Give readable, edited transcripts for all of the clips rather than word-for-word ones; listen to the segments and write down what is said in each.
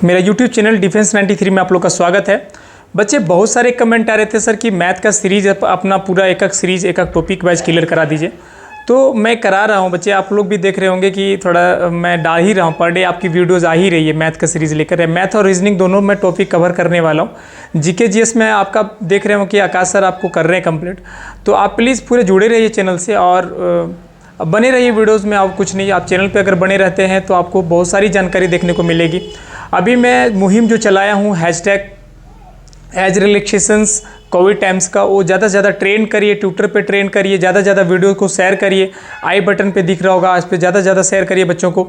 मेरा YouTube channel defence 93 में आप लोग का स्वागत है। बच्चे बहुत सारे कमेंट आ रहे थे सर कि मैथ का सीरीज अपना पूरा एक एक सीरीज एक एक टॉपिक वाइज क्लियर करा दीजिए। तो मैं करा रहा हूँ बच्चे, आप लोग भी देख रहे होंगे कि थोड़ा मैं डाल ही रहा हूँ, पर डे आपकी वीडियोज़ आ ही रही है मैथ का सीरीज़ लेकर। मैथ और रीजनिंग दोनों मैं टॉपिक कवर करने वाला हूँ। जीके जीएस में आपका देख रहे हो कि आकाश सर आपको कर रहे हैं कंप्लीट। तो आप प्लीज़ पूरे जुड़े रहिए चैनल से और बने रहिए वीडियोस में। आप कुछ नहीं, आप चैनल पे अगर बने रहते हैं तो आपको बहुत सारी जानकारी देखने को मिलेगी। अभी मैं मुहिम जो चलाया हूँ hashtag age relaxations COVID times का, वो ज़्यादा से ज़्यादा ट्रेंड करिए, ट्विटर पे ट्रेंड करिए, ज़्यादा से ज़्यादा वीडियो को शेयर करिए। आई बटन पे दिख रहा होगा, इस पर ज़्यादा से ज़्यादा शेयर करिए बच्चों को।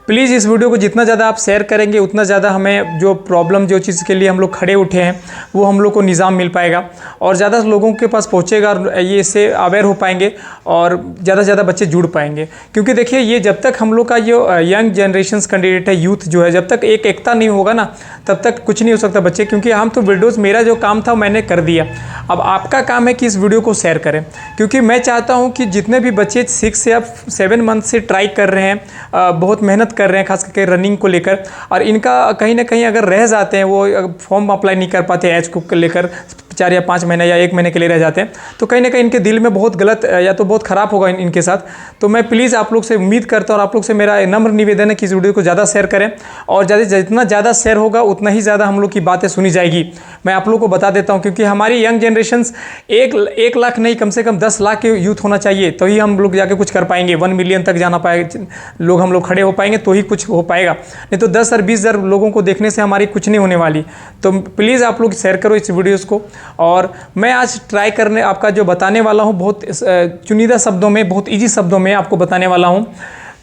प्लीज़ इस वीडियो को जितना ज़्यादा आप शेयर करेंगे उतना ज़्यादा हमें जो प्रॉब्लम, जो चीज़ के लिए हम लोग खड़े उठे हैं वो हम लोग को निज़ाम मिल पाएगा और ज़्यादा लोगों के पास पहुँचेगा और ये इससे अवेयर हो पाएंगे और ज़्यादा से ज़्यादा बच्चे जुड़ पाएंगे। क्योंकि देखिए ये जब तक हम लोग का जो यंग जनरेशन कैंडिडेट है, यूथ जो है, जब तक एक एकता नहीं होगा ना तब तक कुछ नहीं हो सकता बच्चे। क्योंकि हम तो वीडियोज़, मेरा जो काम था मैंने कर दिया, अब आपका काम है कि इस वीडियो को शेयर करें। क्योंकि मैं चाहता हूं कि जितने भी बच्चे 6 या 7 मंथ से ट्राई कर रहे हैं, बहुत मेहनत कर रहे हैं खास करके रनिंग को लेकर, और इनका कहीं ना कहीं अगर रह जाते हैं, वो फॉर्म अप्लाई नहीं कर पाते एज को लेकर, 4 या 5 महीने या 1 महीने के लिए रह जाते हैं, तो कहीं ना कहीं इनके दिल में बहुत गलत या तो बहुत ख़राब होगा इनके साथ। तो मैं प्लीज़ आप लोग से उम्मीद करता हूँ और आप लोग से मेरा नम्र निवेदन है कि इस वीडियो को ज़्यादा शेयर करें और जितना ज़्यादा शेयर होगा उतना ही ज़्यादा हम लोग की बातें सुनी जाएगी। मैं आप लोग को बता देता हूँ, क्योंकि हमारी यंग जनरेशन 1 लाख नहीं, कम से कम 10 लाख के यूथ होना चाहिए, तो ही हम लोग जाके कुछ कर पाएंगे। 1 मिलियन तक जाना पाएगा लोग, हम लोग खड़े हो पाएंगे तो ही कुछ हो पाएगा, नहीं तो 10 और 20 हज़ार लोगों को देखने से हमारी कुछ नहीं होने वाली। तो प्लीज़ आप लोग शेयर करो इस वीडियोज़ को। और मैं आज ट्राई करने आपका जो बताने वाला हूँ, बहुत चुनिंदा शब्दों में, बहुत इजी शब्दों में आपको बताने वाला हूँ,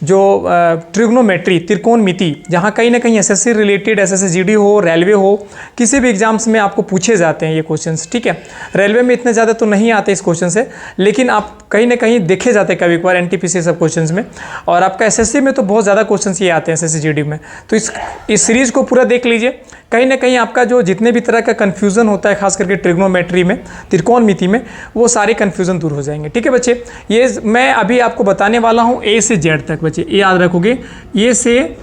जो ट्रिग्नोमेट्री, त्रिकोणमिति, जहाँ कहीं ना कहीं एसएससी रिलेटेड, एसएससी जीडी हो, रेलवे हो, किसी भी एग्जाम्स में आपको पूछे जाते हैं ये क्वेश्चंस। ठीक है, रेलवे में इतने ज़्यादा तो नहीं आते इस क्वेश्चन से, लेकिन आप कहीं ना कहीं देखे जाते हैं कभी कभार एनटीपीसी सब क्वेश्चंस में, और आपका एसएससी में तो बहुत ज़्यादा क्वेश्चंस ये आते हैं एसएससी जीडी में। तो इस सीरीज़ को पूरा देख लीजिए, कहीं ना कहीं आपका जो जितने भी तरह का कन्फ्यूज़न होता है खास करके ट्रिग्नोमेट्री में, त्रिकोणमिति में, वो सारे कन्फ्यूज़न दूर हो जाएंगे। ठीक है बच्चे, ये मैं अभी आपको बताने वाला हूँ ए से जेड तक। बच्चे ये याद रखोगे, ए से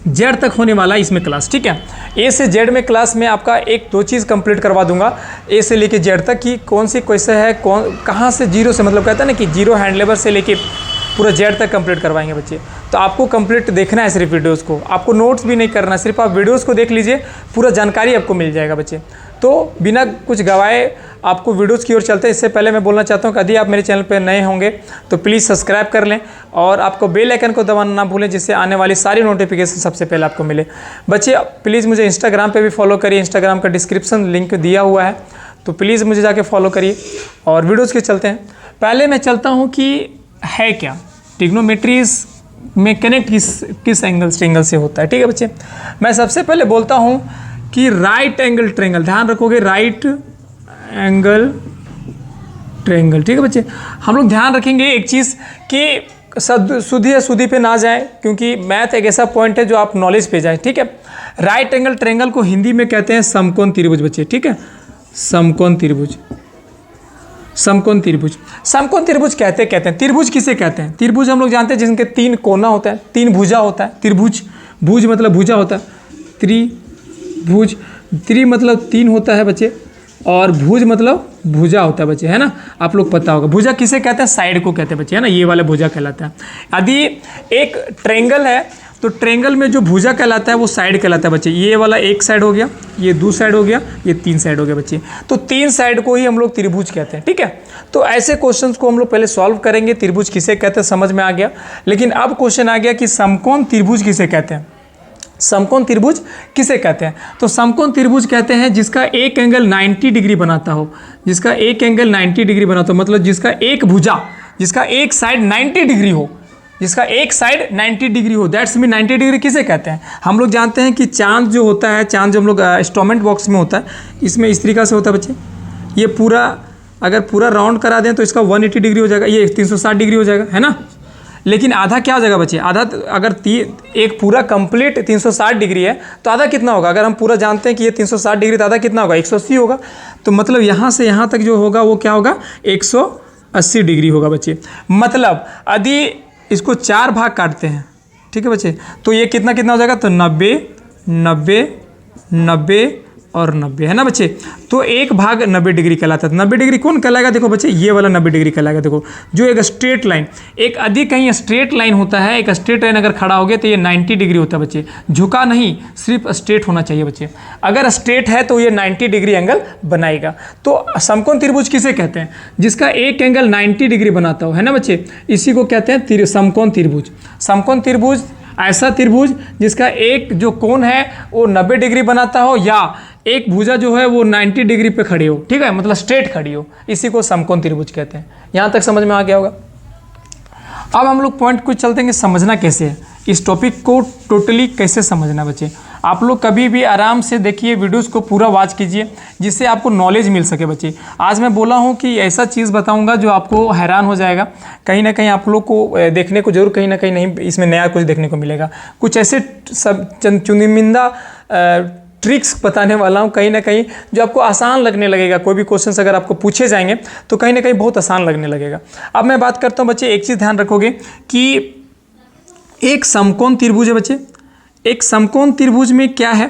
जेड तक होने वाला है इसमें क्लास। ठीक है, ए से जेड में क्लास में आपका 1-2 चीज़ कंप्लीट करवा दूंगा, ए से लेके जेड तक कि कौन सी क्वेश्चन है, कहाँ से जीरो से, मतलब कहता है ना कि जीरो हैंड लेबर से लेके पूरा जेड तक कंप्लीट करवाएंगे बच्चे। तो आपको कंप्लीट देखना है सिर्फ वीडियोस को, आपको नोट्स भी नहीं करना, सिर्फ आप वीडियोस को देख लीजिए, पूरा जानकारी आपको मिल जाएगा बच्चे। तो बिना कुछ गवाए आपको वीडियोस की ओर चलते हैं। इससे पहले मैं बोलना चाहता हूँ कि यदि आप मेरे चैनल पर नए होंगे तो प्लीज़ सब्सक्राइब कर लें और आपको बेल आइकन को दबाना ना भूलें, जिससे आने वाली सारी नोटिफिकेशन सबसे पहले आपको मिले। बच्चे प्लीज़ मुझे इंस्टाग्राम पर भी फॉलो करिए, इंस्टाग्राम का डिस्क्रिप्शन लिंक दिया हुआ है, तो प्लीज़ मुझे जाके फॉलो करिए और वीडियोज़ के चलते हैं। पहले मैं चलता हूँ कि है क्या ट्रिग्नोमेट्रीज में कनेक्ट किस एंगल से होता है। ठीक है बच्चे, मैं सबसे पहले बोलता हूँ कि राइट एंगल ट्रायंगल, ध्यान रखोगे, राइट एंगल ट्रायंगल। ठीक है बच्चे, हम लोग ध्यान रखेंगे एक चीज़ कि सुधी या सुधी पे ना जाए, क्योंकि मैथ एक ऐसा पॉइंट है जो आप नॉलेज पे जाए। ठीक है, राइट एंगल ट्रायंगल को हिंदी में कहते हैं समकोण त्रिभुज बच्चे। ठीक है, समकोण त्रिभुज, समकोण त्रिभुज, समकोण त्रिभुज कहते हैं। त्रिभुज किसे कहते हैं? त्रिभुज हम लोग जानते हैं जिनके 3 कोना होता है, 3 भुजा होता है। त्रिभुज, भुज मतलब भुजा होता है, त्रिभुज, त्रि मतलब 3 होता है बच्चे, और भुज मतलब भुजा होता है बच्चे, है ना, आप लोग पता होगा। भुजा किसे कहते हैं? साइड को कहते हैं बच्चे, है ना, ये वाला भुजा कहलाता है। यदि एक ट्रायंगल है तो ट्रायंगल में जो भुजा कहलाता है वो साइड कहलाता है बच्चे। ये वाला एक साइड हो गया, ये 2 साइड हो गया, ये 3 साइड हो गया बच्चे। तो 3 साइड को ही हम लोग त्रिभुज कहते हैं। ठीक है, तो ऐसे क्वेश्चंस को हम लोग पहले सॉल्व करेंगे, त्रिभुज किसे कहते हैं समझ में आ गया। लेकिन अब क्वेश्चन आ गया कि समकोण त्रिभुज किसे कहते हैं। समकोण त्रिभुज किसे कहते हैं? तो समकोण त्रिभुज कहते हैं जिसका एक एंगल 90 डिग्री बनाता हो, जिसका एक एंगल 90 डिग्री बनाता हो, मतलब जिसका एक भुजा, जिसका एक साइड 90 डिग्री हो, जिसका एक साइड 90 डिग्री हो, दैट्स मीन 90 डिग्री किसे कहते हैं? हम लोग जानते हैं कि चांद जो होता है, चांद जो हम लोग इंस्ट्रूमेंट बॉक्स में होता है, इसमें इस तरीका से होता है बच्चे। ये पूरा अगर पूरा राउंड करा दें तो इसका 180 डिग्री हो जाएगा, ये 360 डिग्री हो जाएगा, है ना। लेकिन आधा क्या हो जाएगा बच्चे? आधा अगर एक पूरा कंप्लीट 360 डिग्री है तो आधा कितना होगा? अगर हम पूरा जानते हैं कि ये 360 डिग्री, तो आधा कितना होगा? 180 होगा। तो मतलब यहाँ से यहाँ तक जो होगा वो क्या होगा? 180 डिग्री होगा बच्चे। मतलब यदि इसको 4 भाग काटते हैं, ठीक है बच्चे, तो ये कितना कितना हो जाएगा? तो 90 90, 90 और 90, है ना बच्चे। तो 1 भाग 90 डिग्री कहलाता है। 90 डिग्री कौन कहलाएगा? देखो बच्चे, ये वाला 90 डिग्री कहलाएगा। देखो जो एक स्ट्रेट लाइन, एक अधिक कहीं स्ट्रेट लाइन होता है, एक स्ट्रेट लाइन अगर खड़ा हो गया तो ये 90 डिग्री होता है बच्चे। झुका नहीं, सिर्फ स्ट्रेट होना चाहिए बच्चे। अगर स्ट्रेट है तो ये 90 डिग्री एंगल बनाएगा। तो समकोण त्रिभुज किसे कहते हैं? जिसका एक एंगल 90 डिग्री बनाता हो, है ना बच्चे, इसी को कहते हैं समकोण त्रिभुज। समकोण त्रिभुज ऐसा त्रिभुज जिसका एक जो कोण है वो 90 डिग्री बनाता हो, या एक भुजा जो है वो 90 डिग्री पे खड़ी हो, ठीक है, मतलब स्ट्रेट खड़ी हो, इसी को समकोण त्रिभुज कहते हैं। यहाँ तक समझ में आ गया होगा। अब हम लोग पॉइंट कुछ चलते हैं कि समझना कैसे है, इस टॉपिक को टोटली कैसे समझना बच्चे। आप लोग कभी भी आराम से देखिए, वीडियोस को पूरा वॉच कीजिए, जिससे आपको नॉलेज मिल सके बच्चे। आज मैं बोला हूँ कि ऐसा चीज़ बताऊँगा जो आपको हैरान हो जाएगा, कहीं ना कहीं आप लोग को देखने को जरूर कहीं ना कहीं नहीं, इसमें नया कुछ देखने को मिलेगा। कुछ ऐसे सब चुनिंदा ट्रिक्स बताने वाला हूँ कहीं ना कहीं जो आपको आसान लगने लगेगा। कोई भी क्वेश्चंस अगर आपको पूछे जाएंगे तो कहीं ना कहीं बहुत आसान लगने लगेगा। अब मैं बात करता हूँ बच्चे, एक चीज़ ध्यान रखोगे कि एक समकोण त्रिभुज है बच्चे। एक समकोण त्रिभुज में क्या है,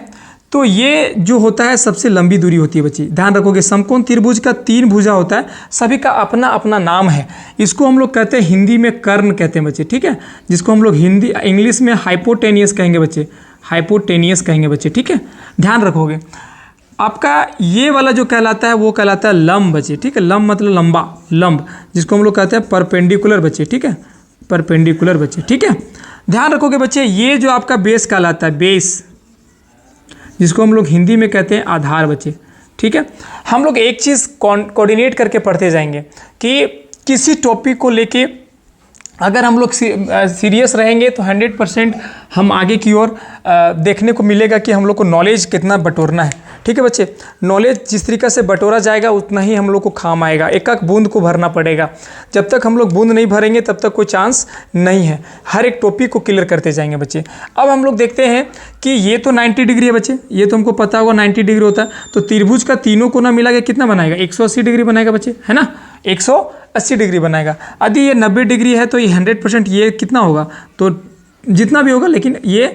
तो ये जो होता है सबसे लंबी दूरी होती है बच्चे। ध्यान रखोगे, समकोण त्रिभुज का 3 भुजा होता है, सभी का अपना अपना नाम है। इसको हम लोग कहते हैं हिंदी में कर्ण कहते हैं बच्चे, ठीक है, जिसको हम लोग इंग्लिश में हाइपोटेनियस कहेंगे बच्चे, हाइपोटेनियस कहेंगे बच्चे, ठीक है। ध्यान रखोगे, आपका ये वाला जो कहलाता है वो कहलाता है लंब बच्चे, ठीक है। लंब मतलब लंबा, लंब, जिसको हम लोग कहते हैं परपेंडिकुलर बच्चे, ठीक है, परपेंडिकुलर बच्चे, ठीक है। ध्यान रखोगे बच्चे, ये जो आपका बेस कहलाता है, बेस, जिसको हम लोग हिंदी में कहते हैं आधार बच्चे, ठीक है। हम लोग एक चीज़ कोऑर्डिनेट करके पढ़ते जाएंगे कि किसी टॉपिक को लेके अगर हम लोग सीरियस रहेंगे तो 100% हम आगे की ओर देखने को मिलेगा कि हम लोग को नॉलेज कितना बटोरना है, ठीक है बच्चे। नॉलेज जिस तरीके से बटोरा जाएगा उतना ही हम लोग को काम आएगा। एक एक बूंद को भरना पड़ेगा। जब तक हम लोग बूंद नहीं भरेंगे तब तक कोई चांस नहीं है। हर एक टॉपिक को क्लियर करते जाएंगे बच्चे। अब हम लोग देखते हैं कि ये तो 90 डिग्री है बच्चे, ये तो हमको पता होगा 90 डिग्री होता है। तो त्रिभुज का तीनों कोना मिला के कितना बनाएगा? 180 डिग्री बनाएगा बच्चे, है ना, 180 डिग्री बनाएगा। यदि ये 90 डिग्री है तो ये 100% ये कितना होगा, तो जितना भी होगा, लेकिन ये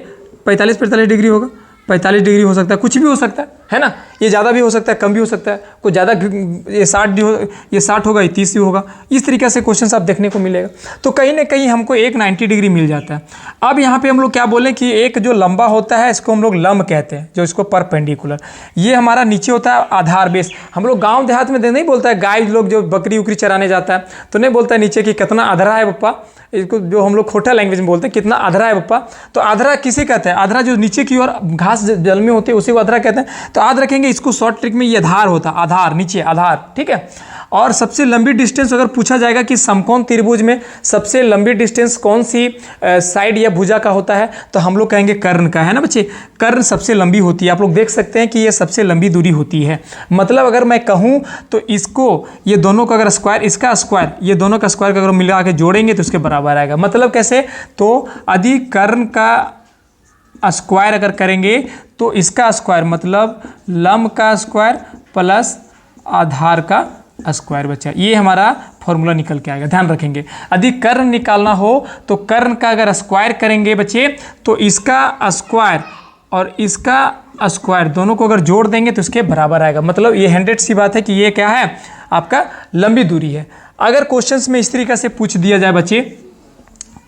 45 डिग्री होगा। 45 डिग्री हो सकता है, कुछ भी हो सकता है ना, ये ज़्यादा भी हो सकता है, कम भी हो सकता है। कोई ज़्यादा ये 60 होगा, ये 30 भी होगा। इस तरीके से क्वेश्चन आप देखने को मिलेगा। तो कहीं ना कहीं हमको एक 90 डिग्री मिल जाता है। अब यहाँ पे हम लोग क्या बोलें कि एक जो लंबा होता है इसको हम लोग लंब कहते हैं, जो इसको परपेंडिकुलर। ये हमारा नीचे होता है आधार, बेस। हम लोग गाँव देहात में नहीं बोलता है, गाय लोग जो बकरी उकरी चराने जाता है तो नहीं बोलता है नीचे कि कितना अधरा है पप्पा, इसको जो हम लोग खोटा लैंग्वेज में बोलते हैं, कितना अधरा है पप्पा। तो अधरा किसे कहते हैं? अधरा जो नीचे की ओर घास जल में होती है उसी को अधरा कहते हैं। तो याद रखेंगे, इसको शॉर्ट ट्रिक में ये आधार होता है, आधार, नीचे आधार, ठीक है। और सबसे लंबी डिस्टेंस अगर पूछा जाएगा कि समकोण त्रिभुज में सबसे लंबी डिस्टेंस कौन सी साइड या भुजा का होता है, तो हम लोग कहेंगे कर्ण का, है ना बच्चे। कर्ण सबसे लंबी होती है। आप लोग देख सकते हैं कि ये सबसे लंबी दूरी होती है। मतलब अगर मैं कहूँ तो इसको, ये दोनों का अगर स्क्वायर, इसका स्क्वायर, ये दोनों का स्क्वायर अगर मिला के जोड़ेंगे तो इसके बराबर आएगा। मतलब कैसे? तो यदि कर्ण का स्क्वायर अगर करेंगे तो इसका स्क्वायर मतलब लंब का स्क्वायर प्लस आधार का स्क्वायर बचा, ये हमारा फॉर्मूला निकल के आएगा। ध्यान रखेंगे, यदि कर्ण निकालना हो तो कर्ण का अगर स्क्वायर करेंगे बच्चे तो इसका स्क्वायर और इसका स्क्वायर दोनों को अगर जोड़ देंगे तो इसके बराबर आएगा। मतलब ये 100 सी बात है कि ये क्या है, आपका लंबी दूरी है। अगर क्वेश्चंस में इस तरीके से पूछ दिया जाए बच्चे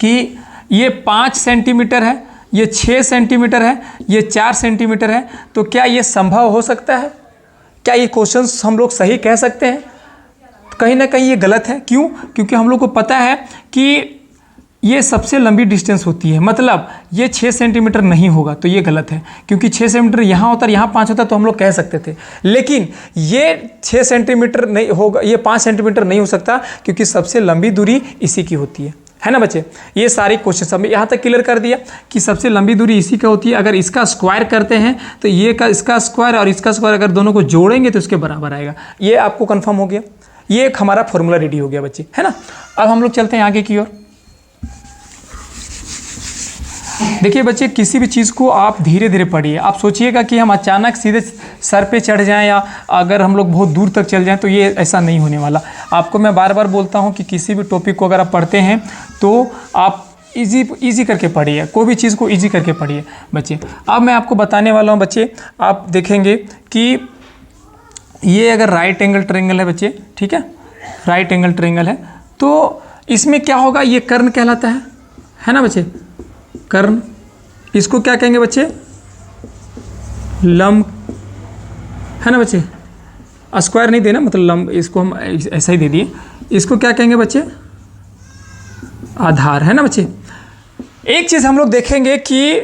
कि ये 5 सेंटीमीटर है, ये 6 सेंटीमीटर है, ये 4 सेंटीमीटर है, तो क्या ये संभव हो सकता है? क्या ये क्वेश्चंस हम लोग सही कह सकते हैं? कहीं ना कहीं ये गलत है। क्यों? क्योंकि हम लोग को पता है कि ये सबसे लंबी डिस्टेंस होती है। मतलब ये 6 सेंटीमीटर नहीं होगा तो ये गलत है, क्योंकि 6 सेंटीमीटर यहाँ होता है, यहाँ 5 होता है, तो हम लोग कह सकते थे। लेकिन ये 6 सेंटीमीटर नहीं होगा, ये 5 सेंटीमीटर नहीं हो सकता, क्योंकि सबसे लंबी दूरी इसी की होती है ना बच्चे। ये सारी क्वेश्चन हमने यहाँ तक क्लियर कर दिया कि सबसे लंबी दूरी इसी का होती है। अगर इसका स्क्वायर करते हैं तो ये का इसका स्क्वायर और इसका स्क्वायर अगर दोनों को जोड़ेंगे तो इसके बराबर आएगा। ये आपको कंफर्म हो गया। ये एक हमारा फॉर्मूला रेडी हो गया बच्चे, है ना। अब हम लोग चलते हैं आगे की ओर। देखिए बच्चे, किसी भी चीज़ को आप धीरे धीरे पढ़िए। आप सोचिएगा कि हम अचानक सीधे सर पे चढ़ जाएं या अगर हम लोग बहुत दूर तक चल जाएं, तो ये ऐसा नहीं होने वाला। आपको मैं बार बार बोलता हूं कि किसी भी टॉपिक को अगर आप पढ़ते हैं तो आप इजी करके पढ़िए, कोई भी चीज़ को इजी करके पढ़िए बच्चे। अब मैं आपको बताने वाला हूँ बच्चे, आप देखेंगे कि ये अगर राइट एंगल ट्रायंगल है बच्चे, ठीक है, राइट एंगल ट्रायंगल है, तो इसमें क्या होगा, ये कर्ण कहलाता है ना बच्चे, कर्ण। इसको क्या कहेंगे बच्चे, लंब, है ना बच्चे, स्क्वायर नहीं देना, मतलब लंब, इसको हम ऐसा ही दे दिए। इसको क्या कहेंगे बच्चे, आधार, है ना बच्चे। एक चीज़ हम लोग देखेंगे कि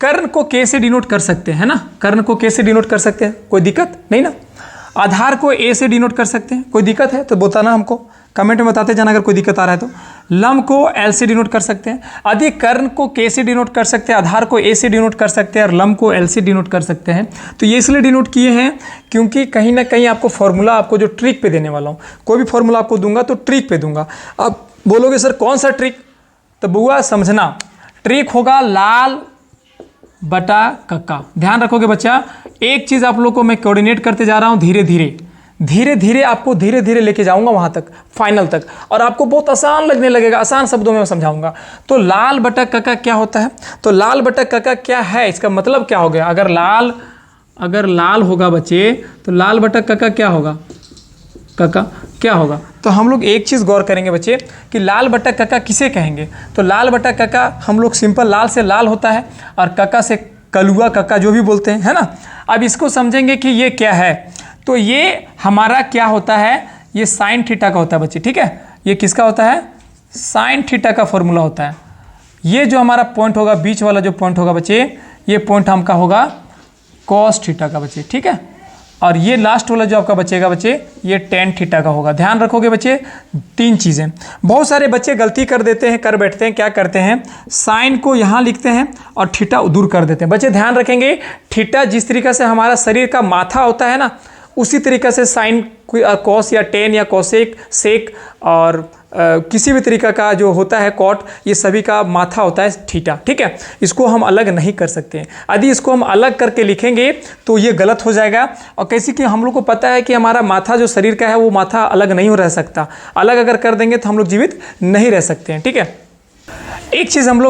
कर्ण को के से डिनोट कर सकते हैं ना, कर्ण को के से डिनोट कर सकते हैं, कोई दिक्कत नहीं ना। आधार को ए से डिनोट कर सकते हैं, कोई दिक्कत है तो बताना हमको, कमेंट में बताते जाना अगर कोई दिक्कत आ रहा है तो। लंब को एल से डिनोट कर सकते हैं, यदि कर्ण को के से डिनोट कर सकते हैं, आधार को ए से डिनोट कर सकते हैं और लंब को एल से डिनोट कर सकते हैं। तो ये इसलिए डिनोट किए हैं क्योंकि कहीं ना कहीं आपको फॉर्मूला, आपको जो ट्रिक पे देने वाला हूँ, कोई भी फॉर्मूला आपको दूंगा तो ट्रिक पे दूंगा। अब बोलोगे सर कौन सा ट्रिक, तो बुआ समझना, ट्रिक होगा लाल बटा कक्का। ध्यान रखोगे बच्चा, एक चीज़ आप लोग को मैं कोऑर्डिनेट करते जा रहा हूँ, धीरे धीरे धीरे धीरे आपको धीरे धीरे लेके जाऊंगा वहाँ तक, फाइनल तक, और आपको बहुत आसान लगने लगेगा, आसान शब्दों में मैं समझाऊंगा। तो लाल बटा कक्का क्या होता है, तो लाल बटा कक्का क्या है, इसका मतलब क्या हो गया, अगर लाल होगा बच्चे तो लाल बटा कक्का क्या होगा, कक्का क्या होगा। तो हम लोग एक चीज़ गौर करेंगे बच्चे कि लाल बटा कक्का किसे कहेंगे, तो लाल बटा कक्का हम लोग सिंपल लाल से लाल होता है और कक्का से कलुआ कक्का जो भी बोलते हैं, है ना। अब इसको समझेंगे कि ये क्या है, तो ये हमारा क्या होता है, ये साइन थीटा का होता है बच्चे, ठीक है, ये किसका होता है, साइन थीटा का फॉर्मूला होता है। ये जो हमारा पॉइंट होगा, बीच वाला जो पॉइंट होगा बच्चे, ये पॉइंट हमका होगा कॉस थीटा का बच्चे, ठीक है, और ये लास्ट वाला जो आपका बचेगा बच्चे, ये टेन थीटा का होगा। ध्यान रखोगे बच्चे, तीन चीज़ें। बहुत सारे बच्चे गलती कर देते हैं, कर बैठते हैं, क्या करते हैं, साइन को यहाँ लिखते हैं और थीटा दूर कर देते हैं। बच्चे ध्यान रखेंगे, थीटा जिस तरीके से हमारा शरीर का माथा होता है ना, उसी तरीके से साइन कॉस या टेन या कोसेक सेक और किसी भी तरीका का जो होता है कॉट, ये सभी का माथा होता है थीटा, ठीक है। इसको हम अलग नहीं कर सकते हैं, यदि इसको हम अलग करके लिखेंगे तो ये गलत हो जाएगा। और कैसे कि हम लोग को पता है कि हमारा माथा जो शरीर का है वो माथा अलग नहीं रह सकता, अलग अगर कर देंगे तो हम लोग जीवित नहीं रह सकते हैं, ठीक है। एक चीज़ हम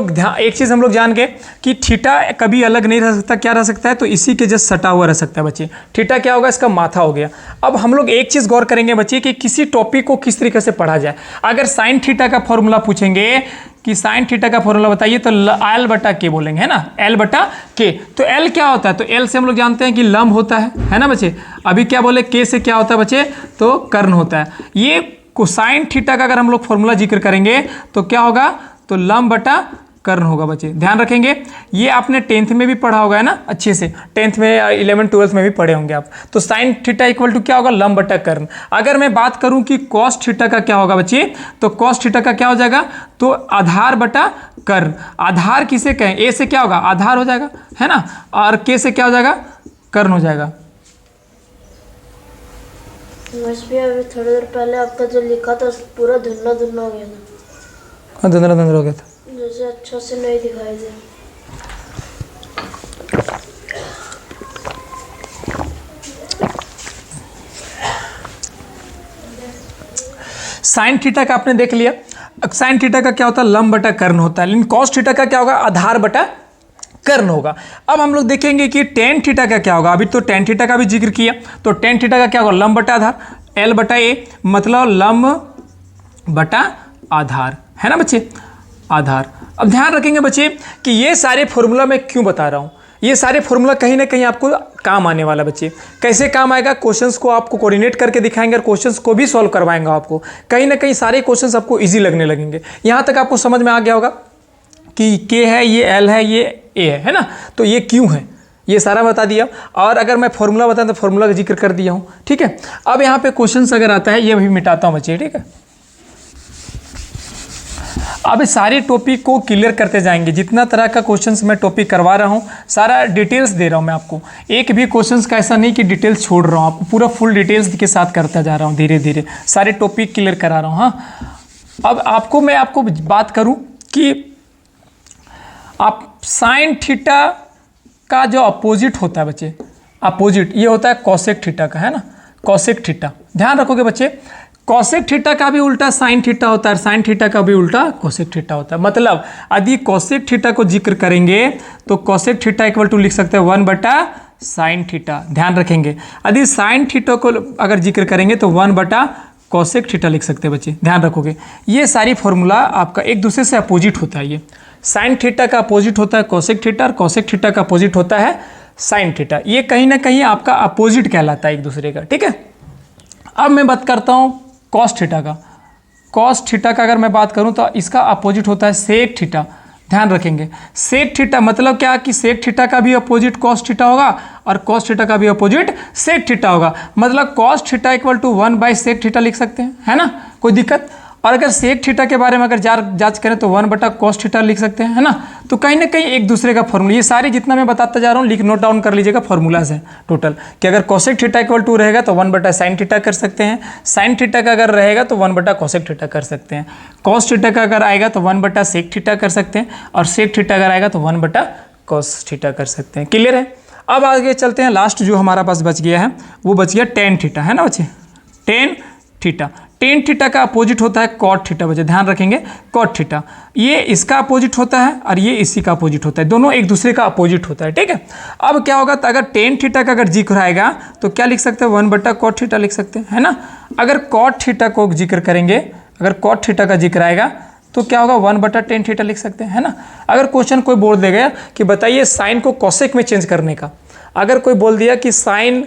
लोग जान गए कि थीटा कभी अलग नहीं रह सकता, क्या रह सकता है, तो इसी के जस्ट सटा हुआ रह सकता है बच्चे। थीटा क्या होगा, इसका माथा हो गया। अब हम लोग एक चीज़ गौर करेंगे बच्चे कि किसी टॉपिक को किस तरीके से पढ़ा जाए। अगर साइन थीटा का फॉर्मूला पूछेंगे कि साइन थीटा का फॉर्मूला बताइए, तो एल बटा के बोलेंगे, है ना, एल बटा के। तो एल क्या होता है, तो एल से हम लोग जानते हैं कि लंब होता है ना बच्चे। अभी क्या बोले, के से क्या होता है बच्चे, तो कर्ण होता है। ये कोसाइन थीटा का अगर हम लोग फॉर्मूला जिक्र करेंगे तो क्या होगा, तो लंब बटा कर्ण होगा बच्चे। ध्यान रखेंगे, ये आपने 10th में भी पढ़ा होगा, है ना, अच्छे से 10th में 11th 12th में भी पढ़े होंगे आप। तो साइन थीटा इक्वल टू क्या होगा, लंब बटा कर्ण। अगर मैं बात करूं कि कॉस थीटा का क्या होगा बच्चे, तो कॉस थीटा का क्या हो जाएगा, तो आधार बटा कर्ण। आधार किसे कहें, ए से क्या होगा, आधार हो जाएगा, है ना, और के से क्या हो जाएगा, कर्ण हो जाएगा। अभी थोड़ी देर पहले आपका जो लिखा था पूरा धुंधला धुंधला हो गया था। हाँ, धुंधला धुंधला हो गया था, जैसे अच्छा से नहीं दिखाई दे। साइन थीटा का आपने देख लिया। साइन थीटा का क्या होता है, लंब बटा कर्ण होता है, लेकिन कॉस थीटा का क्या होगा, आधार बटा कर्ण होगा। अब हम लोग देखेंगे कि टेन थीटा का क्या होगा। अभी तो टेन थीटा का भी जिक्र किया, तो टेन थीटा का क्या होगा, लंब बटा आधार, एल बटा ए, मतलब लंब बटा आधार, है ना बच्चे, आधार। अब ध्यान रखेंगे बच्चे कि ये सारे फॉर्मूला मैं क्यों बता रहा हूँ, ये सारे फॉर्मूला कहीं ना कहीं आपको काम आने वाला बच्चे। कैसे काम आएगा, क्वेश्चंस को आपको कोऑर्डिनेट करके दिखाएंगे और क्वेश्चंस को भी सॉल्व करवाएंगे आपको। कहीं ना कहीं सारे क्वेश्चंस आपको इजी लगने लगेंगे। यहाँ तक आपको समझ में आ गया होगा कि के है, ये एल है, ये ए है ना, तो ये क्यों है, ये सारा बता दिया। और अगर मैं फॉर्मूला बताऊँ तो फॉर्मूला का जिक्र कर दिया हूँ, ठीक है। अब यहाँ पे क्वेश्चंस अगर आता है, ये भी मिटाता हूँ बच्चे, ठीक है। अब सारे टॉपिक को क्लियर करते जाएंगे, जितना तरह का क्वेश्चंस मैं टॉपिक करवा रहा हूँ, सारा डिटेल्स दे रहा हूँ मैं आपको। एक भी क्वेश्चंस का ऐसा नहीं कि डिटेल्स छोड़ रहा हूँ, आपको पूरा फुल डिटेल्स के साथ करता जा रहा हूँ, धीरे धीरे सारे टॉपिक क्लियर करा रहा हूँ। हाँ, अब मैं आपको बात करूँ कि आप साइन थीटा का जो अपोजिट होता है बच्चे, अपोजिट ये होता है कॉसेक थीटा का, है ना, कॉसेक थीटा। ध्यान रखोगे बच्चे, कोसेक थीटा का भी उल्टा साइन थीटा होता है, साइन थीटा का भी उल्टा कोसेक थीटा होता है। मतलब यदि कोसेक थीटा को जिक्र करेंगे तो कोसेक थीटा इक्वल टू लिख सकते हैं 1/sin थीटा, ध्यान रखेंगे। यदि साइन थीटा को अगर जिक्र करेंगे तो 1/कोसेक थीटा लिख सकते हैं बच्चे, ध्यान रखोगे। ये सारी फॉर्मूला आपका एक दूसरे से अपोजिट होता है। ये साइन थीटा का अपोजिट होता है कोसेक थीटा और कोसेक थीटा का अपोजिट होता है साइन थीटा। ये कहीं ना कहीं आपका अपोजिट कहलाता है एक दूसरे का, ठीक है। अब मैं बात करता हूँ कॉस थीटा का। कॉस थीटा का अगर मैं बात करूँ तो इसका अपोजिट होता है सेक थीटा, ध्यान रखेंगे। सेक थीटा मतलब क्या कि सेक थीटा का भी अपोजिट कॉस थीटा होगा और कॉस थीटा का भी अपोजिट सेक थीटा होगा। मतलब कॉस थीटा इक्वल टू 1/सेक थीटा लिख सकते हैं, है ना, कोई दिक्कत। और अगर सेक थीटा के बारे में अगर जांच करें तो 1/cos थीटा लिख सकते हैं, है ना। तो कहीं ना कहीं एक दूसरे का फॉर्मूला, ये सारे जितना मैं बताता जा रहा हूँ नोट डाउन कर लीजिएगा, फॉर्मूलाज हैं टोटल। कि अगर कोसेक थीटा इक्वल टू रहेगा तो 1/sin थीटा कर सकते हैं, साइन थीटा का अगर रहेगा तो 1/कोसेक थीटा कर सकते हैं, कॉस थीटा का अगर आएगा तो 1/सेक थीटा कर सकते हैं, और सेक थीटा अगर आएगा तो 1/cos थीटा कर सकते हैं। क्लियर है। अब आगे चलते हैं, लास्ट जो हमारा पास बच गया है वो बच गया टेन थीटा, है ना बच्चे, टेन थीटा। टेन थीटा का अपोजिट होता है कॉट थीटा बच्चे, ध्यान रखेंगे, कॉट थीटा। ये इसका अपोजिट होता है और ये इसी का अपोजिट होता है, दोनों एक दूसरे का अपोजिट होता है, ठीक है। अब क्या होगा, तो अगर टेन थीटा का अगर जिक्र आएगा तो क्या लिख सकते हैं 1/cot थीटा लिख सकते हैं, है ना। अगर कॉट थीटा को जिक्र करेंगे, अगर कॉट थीटा का जिक्र आएगा तो क्या होगा 1/tan थीटा लिख सकते हैं, है ना। अगर क्वेश्चन कोई बोल देगा कि बताइए साइन को कोसेक में चेंज करने का, अगर कोई बोल दिया कि साइन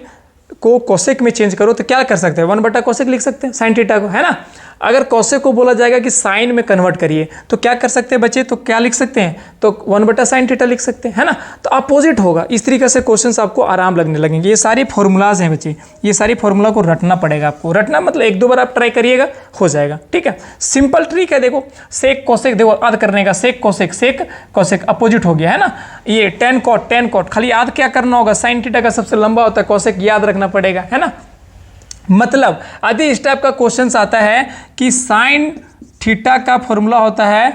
को कोसेक में चेंज करो तो क्या कर सकते हैं 1/कोसेक लिख सकते हैं साइन थीटा को, है ना। अगर कोसेक को बोला जाएगा कि साइन में कन्वर्ट करिए तो क्या कर सकते हैं बच्चे, तो क्या लिख सकते हैं, तो 1/sin थीटा लिख सकते हैं, है ना। तो अपोजिट होगा। इस तरीके से क्वेश्चंस आपको आराम लगने लगेंगे। ये सारी फॉर्मूलाज हैं बच्चे, ये सारी फॉर्मूला को रटना पड़ेगा आपको। रटना मतलब एक दो बार आप ट्राई करिएगा, हो जाएगा, ठीक है। सिंपल ट्रिक है, देखो सेक कोसेक, देखो याद करने का, सेक कोसेक अपोजिट हो गया, है ना। ये टेन कॉट, खाली याद क्या करना होगा, साइन थीटा का सबसे लंबा होता है कोसेक, याद रखना पड़ेगा, है ना। मतलब यदि इस टाइप का क्वेश्चन आता है कि साइन थीटा का फॉर्मूला होता है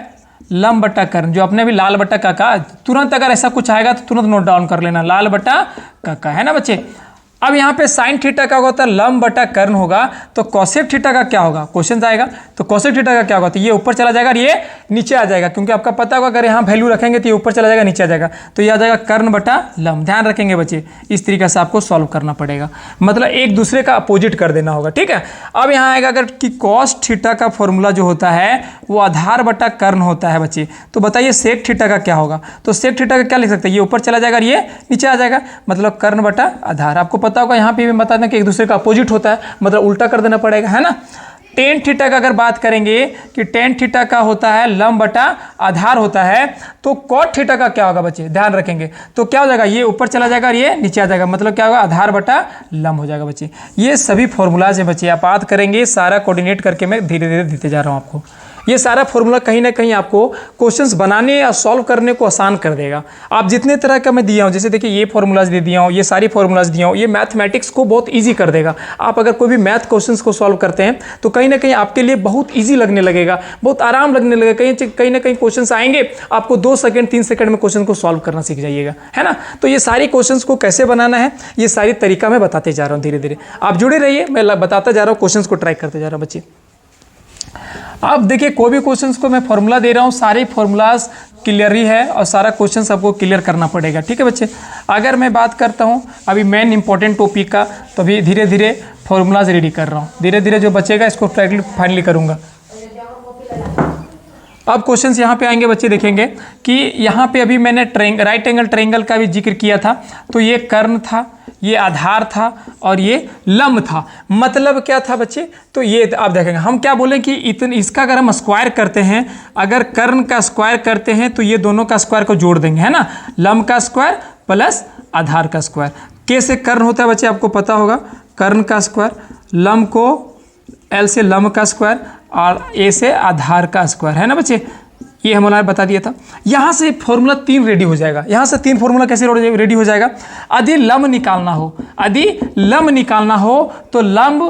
लंब बटा कर्ण, जो अपने भी लाल बटा का कहा, तुरंत अगर ऐसा कुछ आएगा तो तुरंत नोट डाउन कर लेना, लाल बटा का, है ना बच्चे। अब यहाँ पे साइन थीटा का होता है लंब बटा कर्ण होगा, तो कोसेक थीटा का क्या होगा, क्वेश्चन आएगा तो कोसेक थीटा का क्या होगा, तो ये ऊपर चला जाएगा और ये नीचे आ जाएगा, क्योंकि आपका पता होगा अगर यहाँ वैल्यू रखेंगे तो ये ऊपर चला जाएगा नीचे आ जाएगा, तो ये आ जाएगा कर्ण बटा लंब। ध्यान रखेंगे बच्चे, इस तरीके से आपको सॉल्व करना पड़ेगा, मतलब एक दूसरे का अपोजिट कर देना होगा, ठीक है। अब यहाँ आएगा अगर कि कॉस थीटा का फॉर्मूला जो होता है वो आधार बटा कर्ण होता है बच्चे, तो बताइए सेक थीटा का क्या होगा, तो सेक थीटा का क्या लिख सकते हैं, ये ऊपर चला जाएगा और ये नीचे आ जाएगा, मतलब कर्ण बटा आधार। आपको पता होगा यहाँ पे भी बता दें कि एक दूसरे का अपोजिट होता है, मतलब उल्टा कर देना पड़ेगा, है ना। टेन थीटा का अगर बात करेंगे कि टेन थीटा का होता है लंब बटा आधार होता है, तो कॉट थीटा का क्या होगा बच्चे, ध्यान रखेंगे, तो क्या हो जाएगा, ये ऊपर चला जाएगा और ये नीचे आ जाएगा, मतलब क्या होगा आधार बटा लंब हो जाएगा बच्चे। ये सभी फॉर्मूलाज हैं बच्चे, आप याद करेंगे, सारा कोऑर्डिनेट करके मैं धीरे धीरे देते जा रहा हूँ आपको। ये सारा फॉर्मूला कहीं ना कहीं आपको क्वेश्चंस बनाने या सॉल्व करने को आसान कर देगा। आप जितने तरह का मैं दिया हूँ, जैसे देखिए ये फॉर्मूलाज दे दिया हूँ, ये सारी फॉर्मूलाज दिया हूँ, ये मैथमेटिक्स को बहुत इजी कर देगा। आप अगर कोई भी मैथ क्वेश्चंस को सॉल्व करते हैं तो कहीं ना कहीं आपके लिए बहुत ईजी लगने लगेगा, बहुत आराम लगने लगेगा। कहीं ना कहीं क्वेश्चन आएंगे, आपको 2 सेकंड 3 सेकंड में क्वेश्चन को सॉल्व करना सीख जाइएगा, है ना। तो ये सारी क्वेश्चन को कैसे बनाना है, ये सारी तरीका मैं बताते जा रहा हूँ धीरे धीरे, आप जुड़े रहिए, मैं बताता जा रहा हूँ, क्वेश्चन को ट्राई करते जा रहा हूँ बच्चे। अब देखिए कोई भी क्वेश्चंस को मैं फॉर्मूला दे रहा हूँ, सारे फॉर्मूलाज क्लियर ही है और सारा क्वेश्चन आपको क्लियर करना पड़ेगा, ठीक है बच्चे। अगर मैं बात करता हूँ अभी मेन इंपॉर्टेंट टॉपिक का, तो अभी धीरे धीरे फॉर्मूलाज रेडी कर रहा हूँ, धीरे धीरे जो बचेगा इसको फाइनली करूँगा। अब क्वेश्चंस यहाँ पे आएंगे बच्चे, देखेंगे कि यहाँ पे अभी मैंने राइट एंगल ट्रायंगल का भी जिक्र किया था, तो ये कर्ण था, ये आधार था और ये लंब था। मतलब क्या था बच्चे, तो ये आप देखेंगे, हम क्या बोले कि इसका अगर हम स्क्वायर करते हैं, अगर कर्ण का स्क्वायर करते हैं तो ये दोनों का स्क्वायर को जोड़ देंगे, है ना, लंब का स्क्वायर प्लस आधार का स्क्वायर। कैसे कर्ण होता है बच्चे, आपको पता होगा, कर्ण का स्क्वायर, लंब को एल से लंब का स्क्वायर और ए से आधार का स्क्वायर, है ना बच्चे, ये हमने बता दिया था। यहाँ से फॉर्मूला 3 रेडी हो जाएगा। यहाँ से 3 फॉर्मूला कैसे रेडी हो जाएगा, यदि लंब निकालना हो, यदि लंब निकालना हो तो लंब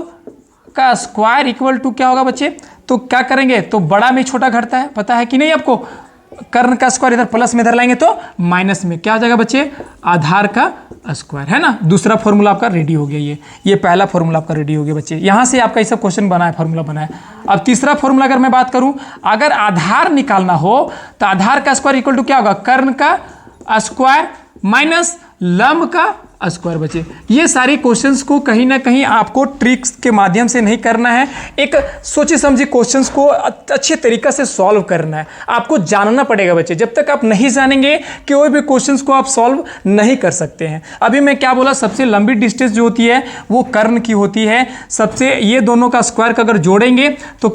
का स्क्वायर इक्वल टू क्या होगा बच्चे, तो क्या करेंगे, तो बड़ा में छोटा घटता है, पता है कि नहीं आपको, कर्ण का स्क्वायर इधर प्लस में इधर लाएंगे तो माइनस में, क्या हो जाएगा बच्चे, आधार का स्क्वायर, है ना। दूसरा फॉर्मूला आपका रेडी हो गया, ये पहला फॉर्मूला आपका रेडी हो गया बच्चे। यहाँ से आपका ये सब क्वेश्चन बना है, फॉर्मूला बना है। अब तीसरा फॉर्मूला अगर मैं बात करूँ, अगर आधार निकालना हो तो आधार का स्क्वायर इक्वल टू क्या होगा, कर्ण का स्क्वायर माइनस लंब का स्क्वायर बचे। ये सारे क्वेश्चंस को कहीं ना कहीं आपको ट्रिक्स के माध्यम से नहीं करना है, एक सोचे समझे क्वेश्चंस को अच्छे तरीक़े से सॉल्व करना है, आपको जानना पड़ेगा बच्चे। जब तक आप नहीं जानेंगे कोई भी क्वेश्चंस को आप सॉल्व नहीं कर सकते हैं। अभी मैं क्या बोला, सबसे लंबी डिस्टेंस जो होती है वो कर्ण की होती है, सबसे ये दोनों का स्क्वायर का अगर जोड़ेंगे तो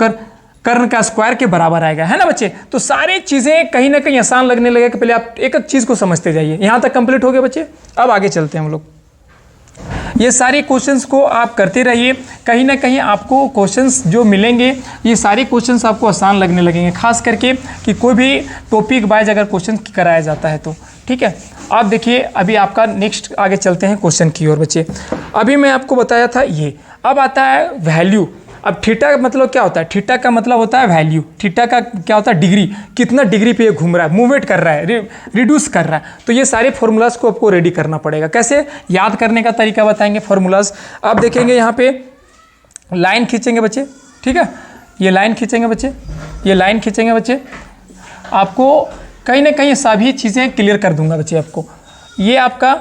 कर्ण का स्क्वायर के बराबर आएगा, है ना बच्चे। तो सारी चीज़ें कहीं ना कहीं आसान लगने लगे कि पहले आप एक एक चीज़ को समझते जाइए। यहाँ तक कंप्लीट हो गया बच्चे, अब आगे चलते हैं हम लोग। ये सारे क्वेश्चंस को आप करते रहिए, कहीं ना कहीं आपको क्वेश्चंस जो मिलेंगे ये सारे क्वेश्चंस आपको आसान लगने लगेंगे, खास करके कि कोई भी टॉपिक वाइज अगर क्वेश्चन कराया जाता है तो, ठीक है। आप देखिए अभी आपका नेक्स्ट आगे चलते हैं क्वेश्चन की ओर बच्चे। अभी मैं आपको बताया था ये, अब आता है वैल्यू। अब थीटा का मतलब क्या होता है, थीटा का मतलब होता है वैल्यू, थीटा का क्या होता है, डिग्री, कितना डिग्री पे ये घूम रहा है, मूवमेंट कर रहा है, रिड्यूस कर रहा है। तो ये सारे फॉर्मूलाज को आपको रेडी करना पड़ेगा। कैसे याद करने का तरीका बताएंगे फॉर्मूलाज। आप देखेंगे यहाँ पे लाइन खींचेंगे बच्चे, ठीक है, ये लाइन खींचेंगे बच्चे, ये लाइन खींचेंगे बच्चे, आपको कहीं ना कहीं सभी चीज़ें क्लियर कर दूंगा बच्चे आपको। ये आपका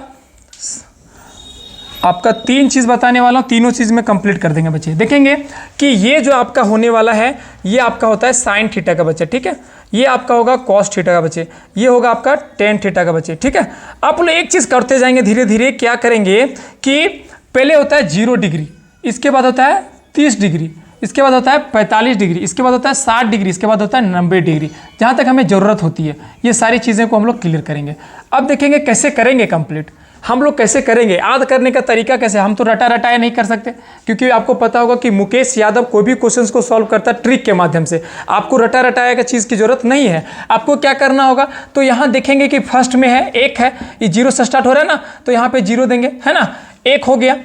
तीन चीज़ बताने वाला हूँ, तीनों चीज़ में कंप्लीट कर देंगे बच्चे। देखेंगे कि ये जो आपका होने वाला है ये आपका होता है साइन थीटा का बच्चे, ठीक है। ये आपका होगा कॉस थीटा का बच्चे, ये होगा आपका टेन थीटा का बच्चे, ठीक है। आप लोग एक चीज़ करते जाएंगे धीरे धीरे, क्या करेंगे कि पहले होता है 0 डिग्री, इसके बाद होता है 30 डिग्री, इसके बाद होता है 45 डिग्री, इसके बाद होता है 60 डिग्री, इसके बाद होता है 90 डिग्री, जहाँ तक हमें ज़रूरत होती है। ये सारी चीज़ें को हम लोग क्लियर करेंगे। अब देखेंगे कैसे करेंगे कंप्लीट, हम लोग कैसे करेंगे, याद करने का तरीका कैसे। हम तो रटा रटाया नहीं कर सकते, क्योंकि आपको पता होगा कि मुकेश यादव कोई भी क्वेश्चंस को सॉल्व करता है ट्रिक के माध्यम से। आपको रटा रटाया का चीज़ की जरूरत नहीं है। आपको क्या करना होगा, तो यहाँ देखेंगे कि फर्स्ट में है 1 है, ये 0 से स्टार्ट हो रहा है ना, तो यहाँ पे 0 देंगे, है ना। 1 हो गया,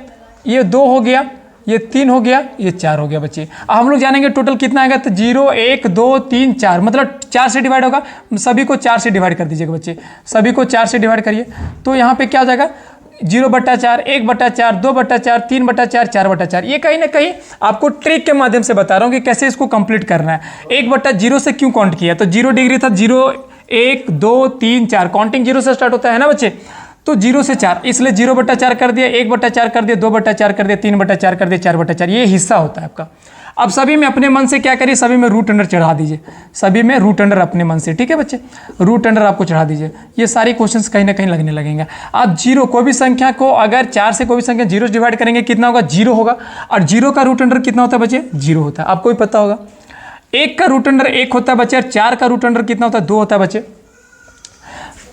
ये 2 हो गया, ये 3 हो गया, ये 4 हो गया बच्चे। अब हम लोग जानेंगे टोटल कितना आएगा, तो 0 1 2 3 4, मतलब 4 से डिवाइड होगा। सभी को 4 से डिवाइड कर दीजिएगा बच्चे, सभी को 4 से डिवाइड करिए। तो यहाँ पे क्या हो जाएगा, 0/4, 1/4, 2/4, 3/4, 4/4। ये कहीं ना कहीं आपको ट्रिक के माध्यम से बता रहा हूँ कि कैसे इसको कंप्लीट करना है। 1/0 से क्यों काउंट किया, तो 0 डिग्री था, 0 1 2 3 4, काउंटिंग 0 से स्टार्ट होता है ना बच्चे। तो 0 से 4, इसलिए 0/4 कर दिया, 1/4 कर दिया, 2/4 कर दिया, 3/4 कर दिया, 4/4, ये हिस्सा होता है आपका। अब सभी में अपने मन से क्या करिए, सभी में रूट अंडर चढ़ा दीजिए, सभी में रूट अंडर अपने मन से, ठीक है बच्चे, रूट अंडर आपको चढ़ा दीजिए। ये सारी क्वेश्चंस कहीं ना कहीं लगने लगेंगे। आप 0 कोई भी संख्या को अगर 4 से कोई भी संख्या 0 से डिवाइड करेंगे कितना होगा, 0 होगा। और 0 का रूट अंडर कितना होता है बच्चे, 0 होता है, आपको भी पता होगा। 1 का रूट अंडर 1 होता है बच्चे, और 4 का रूट अंडर कितना होता है, 2 होता है बच्चे।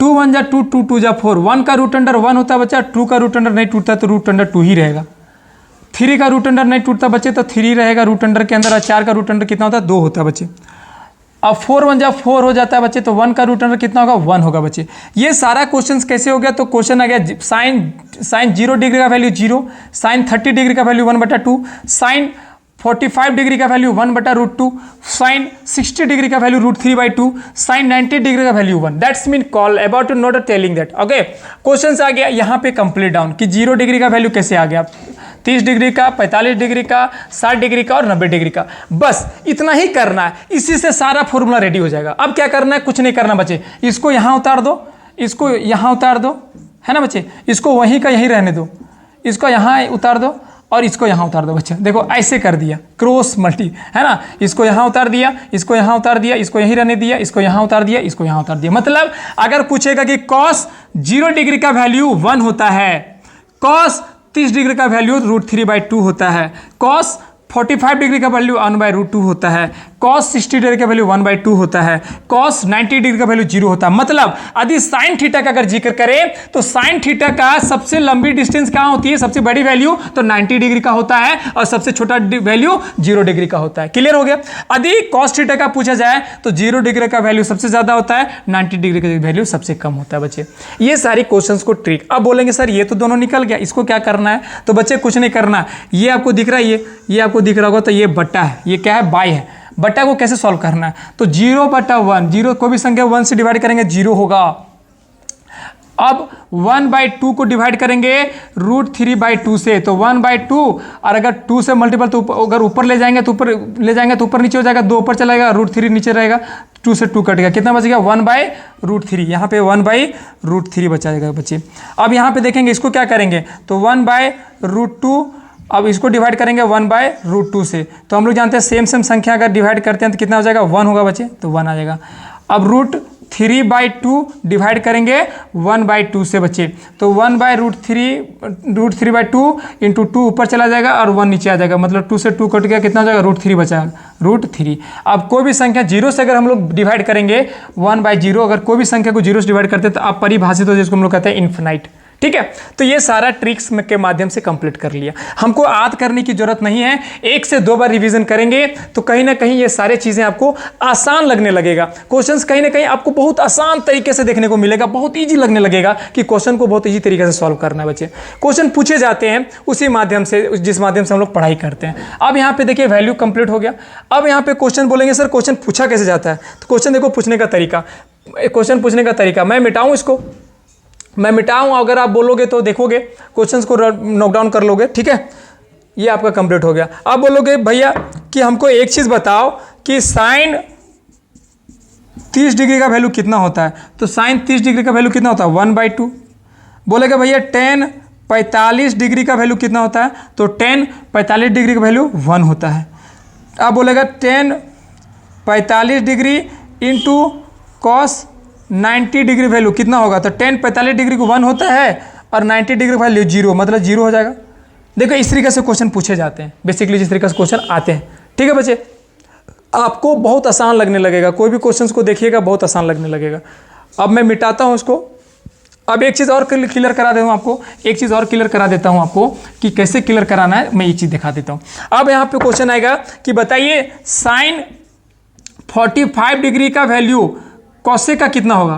2 1 जा 2, 2 2 जा 4, 1 का रूट अंडर 1 होता है बच्चा, 2 का रूट अंडर नहीं टूटता तो रूट अंडर 2 ही रहेगा। 3 का रूट अंडर नहीं टूटता बच्चे तो 3 रहेगा रूट अंडर के अंदर, और 4 का रूट अंडर कितना होता है, 2 होता है बच्चे। अब 4 1 जा 4 हो जाता है बच्चे, तो 1 का रूट अंडर कितना होगा, 1 होगा बच्चे। ये सारा क्वेश्चन कैसे हो गया, तो क्वेश्चन आ गया साइन 0 डिग्री का वैल्यू 0, साइन 30 डिग्री का वैल्यू 1/2, साइन 45 डिग्री का वैल्यू 1/√2, साइन 60 डिग्री का वैल्यू √3/2, साइन 90 डिग्री का value 1। That's mean call about not telling that. Okay, question आ गया यहाँ पे कंप्लीट डाउन कि 0 डिग्री का वैल्यू कैसे आ गया, 30 डिग्री का, 45 डिग्री का, 60 डिग्री का और 90 डिग्री का। बस इतना ही करना है, इसी से सारा फॉर्मूला रेडी हो जाएगा। अब क्या करना है, कुछ नहीं करना बच्चे, इसको यहाँ उतार दो, इसको यहाँ उतार दो, है ना बच्चे, इसको वहीं का यहीं रहने दो, इसको यहाँ उतार दो और इसको यहाँ उतार दो बच्चे। देखो ऐसे कर दिया, क्रॉस मल्टी, है ना, इसको यहाँ उतार दिया, इसको यहाँ उतार दिया, इसको यहीं रहने दिया, इसको यहाँ उतार दिया, इसको यहाँ उतार दिया। मतलब अगर पूछेगा कि कॉस 0 डिग्री का वैल्यू 1 होता है, कॉस 30 डिग्री का वैल्यू √3/2 होता है, कॉस 45 डिग्री का वैल्यू 1/√2 होता है, कॉस 60 डिग्री का वैल्यू 1/2 होता है, कॉस 90 डिग्री का वैल्यू 0 होता है। मतलब यदि साइन थीटा का अगर जिक्र करें तो साइन थीटा का सबसे लंबी डिस्टेंस कहाँ होती है, सबसे बड़ी वैल्यू तो 90 डिग्री का होता है, और सबसे छोटा वैल्यू 0 डिग्री का होता है। क्लियर हो गया। यदि कॉस थीटा का पूछा जाए तो 0 डिग्री का वैल्यू सबसे ज्यादा होता है, 90 डिग्री का वैल्यू सबसे कम होता है बच्चे। ये सारी क्वेश्चंस को ट्रिक। अब बोलेंगे सर ये तो दोनों निकल गया, इसको क्या करना है, तो बच्चे कुछ नहीं करना है। ये आपको दिख रहा है, ये आपको दिख रहा होगा, तो ये बट्टा है, ये क्या है, बाई है। बटा को कैसे सॉल्व करना है, तो 0/1, 0 कोई भी संख्या 1 से डिवाइड करेंगे 0 होगा। अब 1/2 को डिवाइड करेंगे √3/2 से, तो 1/2, और अगर 2 से मल्टीपल तो अगर ऊपर ले जाएंगे तो ऊपर नीचे हो जाएगा, 2 ऊपर चला जाएगा, √3 नीचे रहेगा, 2 से 2 कट गया, कितना बच गया 1/√3, यहाँ पे 1/√3 बचा जाएगा बच्चे। अब यहाँ पे देखेंगे इसको क्या करेंगे, तो 1/√2, अब इसको डिवाइड करेंगे 1/√2 से, तो हम लोग जानते हैं सेम संख्या अगर डिवाइड करते हैं तो कितना हो जाएगा 1 होगा बच्चे, तो 1 आ जाएगा। अब √3/2 डिवाइड करेंगे 1/2 से बच्चे, तो 1/√3/2 इंटू 2 ऊपर चला जाएगा और 1 नीचे आ जाएगा, मतलब 2 से 2 कट गया, कितना हो जाएगा √3 बचा, √3। अब कोई भी संख्या 0 से अगर हम लोग डिवाइड करेंगे 1/0, अगर कोई भी संख्या को 0 से डिवाइड करते हैं तो आप परिभाषित हो, जिसको हम लोग कहते हैं इन्फिनाइट। ठीक है, तो ये सारा ट्रिक्स के माध्यम से कंप्लीट कर लिया, हमको याद करने की जरूरत नहीं है, 1 से 2 बार रिवीजन करेंगे तो कहीं ना कहीं ये सारे चीजें आपको आसान लगने लगेगा। क्वेश्चंस कहीं ना कहीं आपको बहुत आसान तरीके से देखने को मिलेगा, बहुत इजी लगने लगेगा कि क्वेश्चन को बहुत इजी तरीके से सॉल्व करना है बच्चे। क्वेश्चन पूछे जाते हैं उसी माध्यम से, जिस माध्यम से हम लोग पढ़ाई करते हैं। अब यहाँ पे देखिए वैल्यू कंप्लीट हो गया। अब यहाँ पे क्वेश्चन बोलेंगे सर क्वेश्चन पूछा कैसे जाता है, तो क्वेश्चन देखो पूछने का तरीका, क्वेश्चन पूछने का तरीका मैं मिटाऊं इसको, मैं मिटाऊं, अगर आप बोलोगे तो देखोगे क्वेश्चंस को नोट डाउन कर लोगे। ठीक है, ये आपका कंप्लीट हो गया। आप बोलोगे भैया कि हमको एक चीज़ बताओ कि साइन 30 डिग्री का वैल्यू कितना होता है, तो साइन 30 डिग्री का वैल्यू कितना होता है 1/2। बोलेगा भैया tan 45 डिग्री का वैल्यू कितना होता है, तो tan 45 डिग्री का वैल्यू 1 होता है। आप बोलेगा tan 45 degree into cos 90 degree value कितना होगा, तो tan 45 डिग्री को 1 होता है और 90 डिग्री का वैल्यू 0, मतलब 0 हो जाएगा। देखो इस तरीके से क्वेश्चन पूछे जाते हैं बेसिकली, जिस तरीके से क्वेश्चन आते हैं। ठीक है बच्चे, आपको बहुत आसान लगने लगेगा, कोई भी क्वेश्चन को देखिएगा बहुत आसान लगने लगेगा। अब मैं मिटाता हूँ इसको। अब एक चीज़ और क्लियर करा देता हूँ आपको, एक चीज़ और क्लियर करा देता हूँ आपको कि कैसे क्लियर कराना है, मैं ये चीज़ दिखा देता हूँ। अब यहाँ पे क्वेश्चन आएगा कि बताइए साइन 45 डिग्री का वैल्यू कॉसेक का कितना होगा,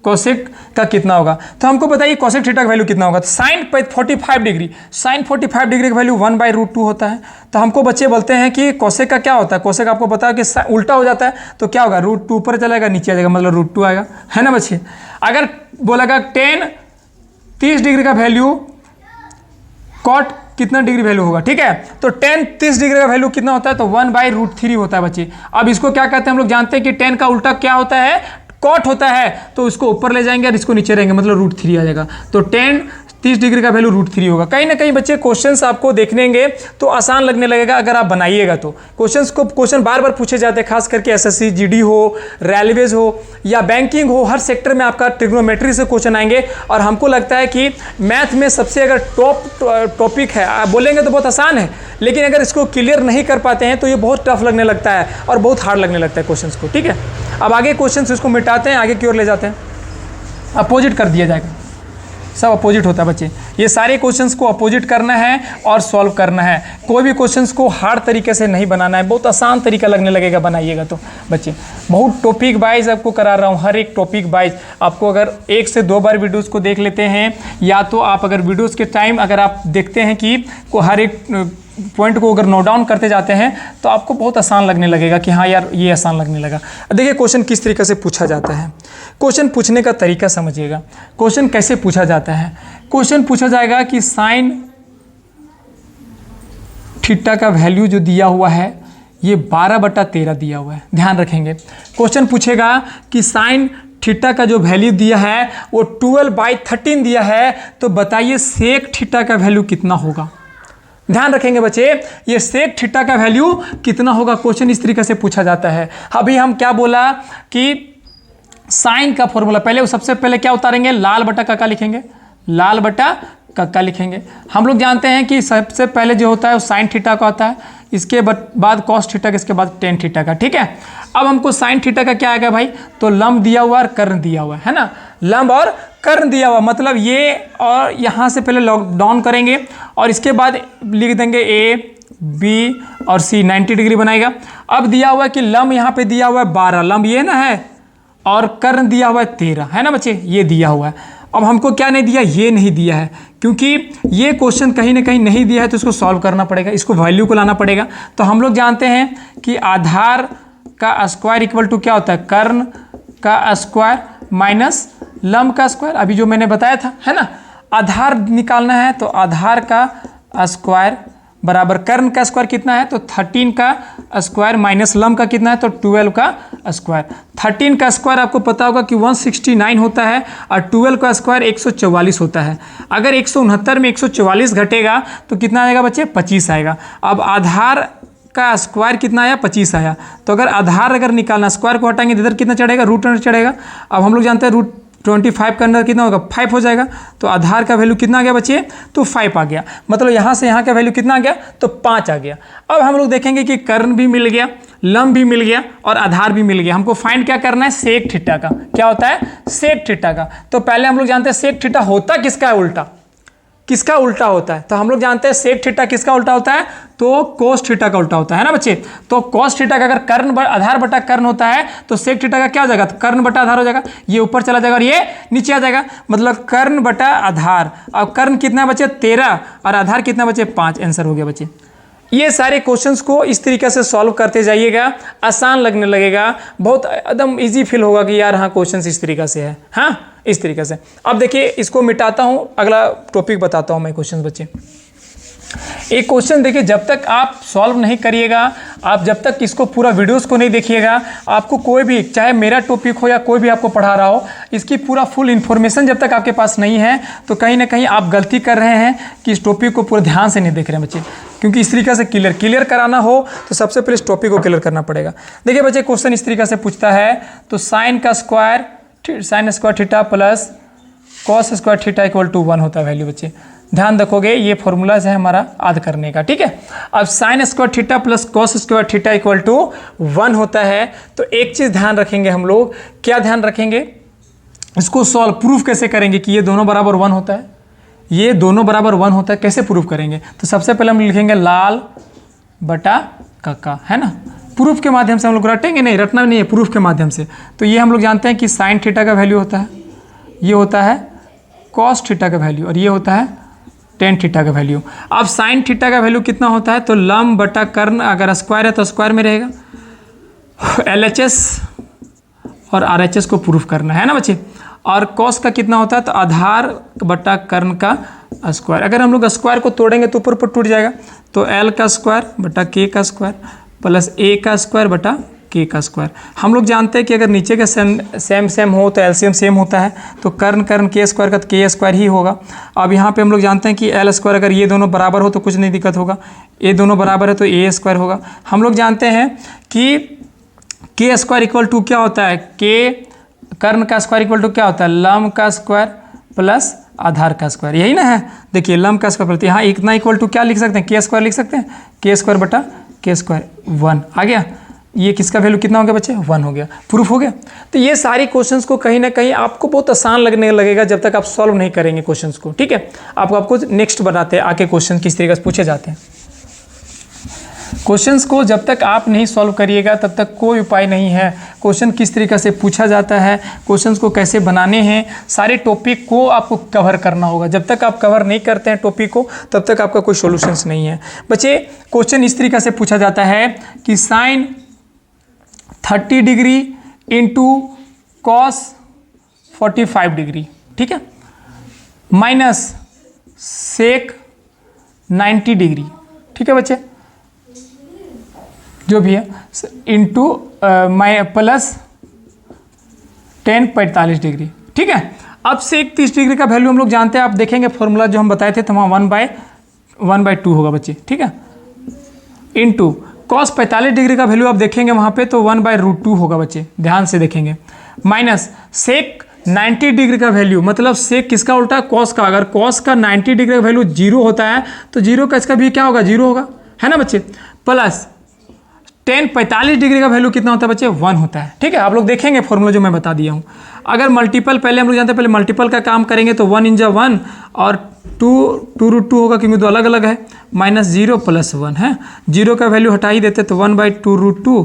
कॉसेक का कितना होगा, तो हमको बताइए कॉसेक थीटा का वैल्यू कितना होगा, तो साइन 45 डिग्री, साइन 45 डिग्री का वैल्यू 1/√2 होता है। तो हमको बच्चे बोलते हैं कि कॉसेक का क्या होता है, कॉसेक आपको पता है कि उल्टा हो जाता है, तो क्या होगा √2 ऊपर चलेगा नीचे आ जाएगा, मतलब √2 आएगा, है ना बच्चे। अगर बोलेगा tan 30 डिग्री का वैल्यू कॉट कितना डिग्री वैल्यू होगा, ठीक है, तो tan 30 डिग्री का वैल्यू कितना होता है, तो 1/√3 होता है बच्चे। अब इसको क्या कहते हैं, हम लोग जानते हैं कि tan का उल्टा क्या होता है, कॉट होता है, तो इसको ऊपर ले जाएंगे और इसको नीचे रहेंगे, मतलब √3 आ जाएगा। तो tan 30 डिग्री का वैल्यू √3 होगा। कहीं ना कहीं बच्चे क्वेश्चंस आपको देखनेंगे तो आसान लगने लगेगा अगर आप बनाइएगा तो। क्वेश्चन बार बार पूछे जाते हैं, खास करके एसएससी जीडी हो, रेलवेज हो या बैंकिंग हो, हर सेक्टर में आपका ट्रिग्नोमेट्री से क्वेश्चन आएंगे। और हमको लगता है कि मैथ में सबसे अगर टॉप टॉपिक है, आप बोलेंगे तो बहुत आसान है, लेकिन अगर इसको क्लियर नहीं कर पाते हैं तो ये बहुत टफ लगने लगता है और बहुत हार्ड लगने लगता है क्वेश्चन को। ठीक है, अब आगे क्वेश्चन इसको मिटाते हैं, आगे की ओर ले जाते हैं, अपोजिट कर दिया जाएगा, सब अपोजिट होता है बच्चे। ये सारे क्वेश्चंस को अपोजिट करना है और सॉल्व करना है, कोई भी क्वेश्चंस को हार्ड तरीके से नहीं बनाना है, बहुत आसान तरीका लगने लगेगा बनाइएगा तो बच्चे। बहुत टॉपिक वाइज आपको करा रहा हूँ, हर एक टॉपिक वाइज आपको अगर 1 से 2 बार वीडियोज़ को देख लेते हैं, या तो आप अगर वीडियोज़ के टाइम अगर आप देखते हैं कि को हर एक पॉइंट को अगर नोट डाउन करते जाते हैं तो आपको बहुत आसान लगने लगेगा कि हाँ यार ये आसान लगने लगा। देखिए क्वेश्चन किस तरीके से पूछा जाता है, क्वेश्चन पूछने का तरीका समझिएगा। क्वेश्चन कैसे पूछा जाता है, क्वेश्चन पूछा जाएगा कि साइन थीटा का वैल्यू जो दिया हुआ है ये 12/13 दिया हुआ है, ध्यान रखेंगे। क्वेश्चन पूछेगा कि साइन थीटा का जो वैल्यू दिया है वो 12/13 दिया है, तो बताइए सेक थीटा का वैल्यू कितना होगा। ध्यान रखेंगे बच्चे, ये सेक थीटा का वैल्यू कितना होगा, क्वेश्चन इस तरीके से पूछा जाता है। अभी हम क्या बोला कि साइन का फॉर्मूला, पहले सबसे पहले क्या उतारेंगे, लाल बटा कक्का लिखेंगे, लाल बटा कक्का लिखेंगे। हम लोग जानते हैं कि सबसे पहले जो होता है वो साइन थीटा का होता है, इसके बाद कॉस थीटा का, इसके बाद टेन थीटा का। ठीक है, अब हमको साइन थीटा का क्या आएगा भाई, तो लंब दिया हुआ और कर्ण दिया हुआ है ना, लंब और कर्ण दिया हुआ, मतलब ये और यहाँ से पहले लॉक डाउन करेंगे और इसके बाद लिख देंगे ए बी और सी, 90 डिग्री बनाएगा। अब दिया हुआ है कि लंब यहाँ पे दिया हुआ है 12, लंब ये ना है, और कर्ण दिया हुआ है 13, है ना बच्चे, ये दिया हुआ है। अब हमको क्या नहीं दिया, ये नहीं दिया है, क्योंकि ये क्वेश्चन कहीं ना कहीं नहीं दिया है तो इसको सॉल्व करना पड़ेगा, इसको वैल्यू को लाना पड़ेगा। तो हम लोग जानते हैं कि आधार का स्क्वायर इक्वल टू क्या होता है, कर्ण का स्क्वायर माइनस लंब का स्क्वायर, अभी जो मैंने बताया था, है ना। आधार निकालना है तो आधार का स्क्वायर बराबर कर्ण का स्क्वायर कितना है, तो 13 का स्क्वायर माइनस लंब का कितना है, तो 12 का स्क्वायर। 13 का स्क्वायर आपको पता होगा कि 169 होता है और 12 का स्क्वायर 144 होता है। अगर 169 में 144 घटेगा तो कितना आएगा बच्चे, 25 आएगा। अब आधार का स्क्वायर कितना आया, 25 आया। तो अगर आधार अगर निकालना, स्क्वायर को हटाएंगे इधर कितना चढ़ेगा, रूट अंडर चढ़ेगा। अब हम लोग जानते हैं रूट 25 का अंदर कितना होगा, 5 हो जाएगा। तो आधार का वैल्यू कितना आ गया बच्चे, तो 5 आ गया। मतलब यहाँ से यहाँ का वैल्यू कितना आ गया, तो 5 आ गया। अब हम लोग देखेंगे कि कर्ण भी मिल गया, लंब भी मिल गया और आधार भी मिल गया। हमको फाइंड क्या करना है, सेक थीटा का। क्या होता है, सेक थीटा का। तो पहले हम लोग जानते हैं सेक थीटा होता किसका है, उल्टा, किसका उल्टा होता है। तो हम लोग जानते हैं सेक थीटा किसका उल्टा होता है, तो कोस थीटा का उल्टा होता है ना बच्चे। तो कोस थीटा का अगर कर्ण आधार बटा कर्ण होता है तो सेक थीटा का क्या हो जाएगा, तो कर्ण बटा आधार हो जाएगा। ये ऊपर चला जाएगा और ये नीचे आ जाएगा, मतलब कर्ण बटा आधार। अब कर्ण कितना बचे, 13 और आधार कितना बचे, 5। आंसर हो गया बच्चे। ये सारे क्वेश्चंस को इस तरीके से सॉल्व करते जाइएगा, आसान लगने लगेगा, बहुत एकदम इजी फील होगा कि यार हाँ क्वेश्चंस इस तरीके से है, हाँ इस तरीके से। अब देखिए इसको मिटाता हूँ, अगला टॉपिक बताता हूँ मैं क्वेश्चंस बच्चे। एक क्वेश्चन देखिए, जब तक आप सॉल्व नहीं करिएगा, आप जब तक इसको पूरा वीडियोस को नहीं देखिएगा, आपको कोई भी, चाहे मेरा टॉपिक हो या कोई भी आपको पढ़ा रहा हो, इसकी पूरा फुल इन्फॉर्मेशन जब तक आपके पास नहीं है तो कहीं ना कहीं आप गलती कर रहे हैं कि इस टॉपिक को पूरे ध्यान से नहीं देख रहे हैं बच्चे। क्योंकि इस तरीके से क्लियर कराना हो तो सबसे पहले इस टॉपिक को क्लियर करना पड़ेगा। देखिए बच्चे क्वेश्चन इस तरीके से पूछता है, तो sine square theta plus cos square theta equal to 1 होता है वैल्यू बच्चे। ध्यान रखोगे ये फॉर्मूला है हमारा याद करने का, ठीक है। अब sine square theta plus cos square theta equal to 1 होता है। तो एक चीज़ ध्यान रखेंगे हम लोग, क्या ध्यान रखेंगे, इसको सॉल्व प्रूफ कैसे करेंगे कि ये दोनों बराबर 1 होता है, ये दोनों बराबर 1 होता है, कैसे प्रूफ करेंगे। तो सबसे पहले हम लिखेंगे लाल बटा काका, है ना। प्रूफ के माध्यम से हम लोग रटेंगे, नहीं रटना नहीं है, प्रूफ के माध्यम से। तो ये हम लोग जानते हैं कि साइन थीटा का वैल्यू होता है, ये होता है कॉस थीटा का वैल्यू और ये होता है टेन थीटा का वैल्यू। अब साइन थीटा का वैल्यू कितना होता है, तो लंब बटा कर्ण, अगर स्क्वायर है तो स्क्वायर में रहेगा। LHS और RHS को प्रूफ करना है ना बच्चे। और कॉस का कितना होता है, तो आधार बटा कर्ण का स्क्वायर। अगर हम लोग स्क्वायर को तोड़ेंगे तो ऊपर ऊपर टूट जाएगा। तो L का स्क्वायर बटा K का स्क्वायर प्लस A का स्क्वायर बटा K का स्क्वायर। हम लोग जानते हैं कि अगर नीचे का सेम हो तो एलसीएम सेम होता है, तो कर्ण K स्क्वायर का K स्क्वायर ही होगा। अब यहाँ पे हम लोग जानते हैं कि L स्क्वायर अगर ये दोनों बराबर हो तो कुछ नहीं दिक्कत होगा, ये दोनों बराबर है तो A स्क्वायर होगा। हम लोग जानते हैं कि K स्क्वायर इक्वल टू क्या होता है, कर्ण का स्क्वायर इक्वल टू क्या होता है, लंब का स्क्वायर प्लस आधार का स्क्वायर, यही ना है। देखिए लंब का स्क्वायर प्लस यहाँ इतना इक्वल टू क्या लिख सकते हैं, K स्क्वायर लिख सकते हैं, K स्क्वायर बटा K स्क्वायर 1 आ गया। ये किसका वैल्यू कितना हो गया बच्चे, 1 हो गया, प्रूफ हो गया। तो ये सारी क्वेश्चंस को कहीं ना कहीं आपको बहुत आसान लगने लगेगा जब तक आप सॉल्व नहीं करेंगे क्वेश्चंस को, ठीक है। आपको नेक्स्ट बताते हैं आके क्वेश्चन किस तरीके से पूछे जाते हैं। क्वेश्चंस को जब तक आप नहीं सॉल्व करिएगा तब तक कोई उपाय नहीं है। क्वेश्चन किस तरीके से पूछा जाता है, क्वेश्चंस को कैसे बनाने हैं, सारे टॉपिक को आपको कवर करना होगा। जब तक आप कवर नहीं करते हैं टॉपिक को तब तक आपका कोई सॉल्यूशंस नहीं है बच्चे। क्वेश्चन इस तरीके से पूछा जाता है कि sine 30 degree into cos 45 degree, ठीक है, माइनस सेक 90 डिग्री, ठीक है बच्चे, जो भी है, इंटू प्लस 10 45 डिग्री, ठीक है। अब सेक 30 डिग्री का वैल्यू हम लोग जानते हैं, आप देखेंगे फॉर्मूला जो हम बताए थे तो वहाँ 1/2 होगा बच्चे, ठीक है, इंटू कॉस 45 डिग्री का वैल्यू आप देखेंगे वहाँ पे तो 1/√2 होगा बच्चे, ध्यान से देखेंगे, माइनस सेक 90 डिग्री का वैल्यू, मतलब सेक किसका उल्टा, कॉस का। अगर कॉस का 90 डिग्री का वैल्यू 0 होता है तो 0 का इसका भी क्या होगा, 0 होगा, है ना बच्चे, प्लस 10 45 डिग्री का वैल्यू कितना होता है बच्चे, 1 होता है, ठीक है। आप लोग देखेंगे फॉर्मूला जो मैं बता दिया हूँ। अगर मल्टीपल, पहले हम लोग जानते हैं पहले मल्टीपल का काम करेंगे तो 1 × 1 और 2√2 होगा क्योंकि दो अलग अलग है, -0 + 1 है, 0 का वैल्यू हटा ही देते तो 1/2√2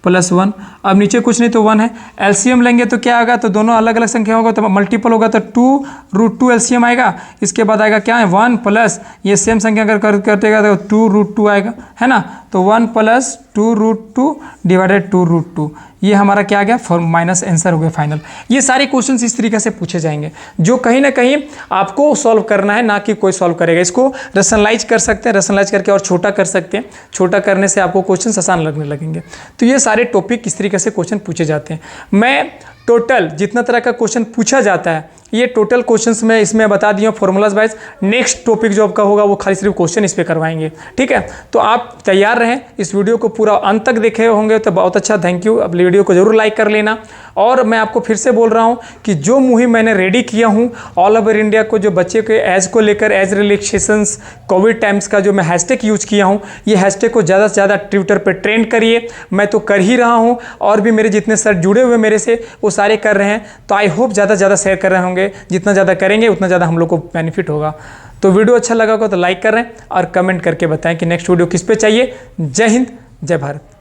+1। अब नीचे कुछ नहीं तो 1 है। एलसीएम लेंगे तो क्या आएगा, तो दोनों अलग अलग संख्या होगा तो मल्टीपल होगा तो 2√2 एलसीएम आएगा। इसके बाद आएगा क्या है 1 प्लस ये सेम संख्या अगर कटेगा तो 2√2 आएगा, है ना। तो 1 + 2√2 डिवाइडेड 2√2, ये हमारा क्या आ गया माइनस आंसर हो गया फाइनल। ये सारे क्वेश्चंस इस तरीके से पूछे जाएंगे जो कहीं ना कहीं आपको सॉल्व करना है, ना कि कोई सॉल्व करेगा। इसको रैशनलाइज कर सकते हैं, रैशनलाइज करके और छोटा कर सकते हैं, छोटा करने से आपको क्वेश्चन आसान लगने लगेंगे। तो ये सारे टॉपिक इस तरीके से क्वेश्चन पूछे जाते हैं। मैं टोटल जितना तरह का क्वेश्चन पूछा जाता है ये टोटल क्वेश्चंस में इसमें बता दिया फॉर्मूलाज वाइज। नेक्स्ट टॉपिक जो आपका होगा वो खाली सिर्फ क्वेश्चन इस पे करवाएंगे, ठीक है। तो आप तैयार रहें, इस वीडियो को पूरा अंत तक देखे होंगे तो बहुत अच्छा, थैंक यू। अब वीडियो को जरूर लाइक कर लेना। और मैं आपको फिर से बोल रहा हूँ कि जो मुहिम मैंने रेडी किया हूँ ऑल ओवर इंडिया को, जो बच्चे के एज को लेकर एज रिलेक्सेशंस कोविड टाइम्स का जो मैं हैशटैग यूज किया हूँ, ये हैशटैग को ज़्यादा से ज़्यादा ट्विटर पर ट्रेंड करिए। मैं तो कर ही रहा हूँ और भी मेरे जितने सर जुड़े हुए मेरे से वो सारे कर रहे हैं। तो आई होप ज़्यादा से ज़्यादा शेयर कर रहे होंगे, जितना ज़्यादा करेंगे उतना ज़्यादा हम लोग को बेनिफिट होगा। तो वीडियो अच्छा लगा होगा तो लाइक कर रहे हैं और कमेंट करके बताएं कि नेक्स्ट वीडियो किस पे चाहिए। जय हिंद, जय भारत।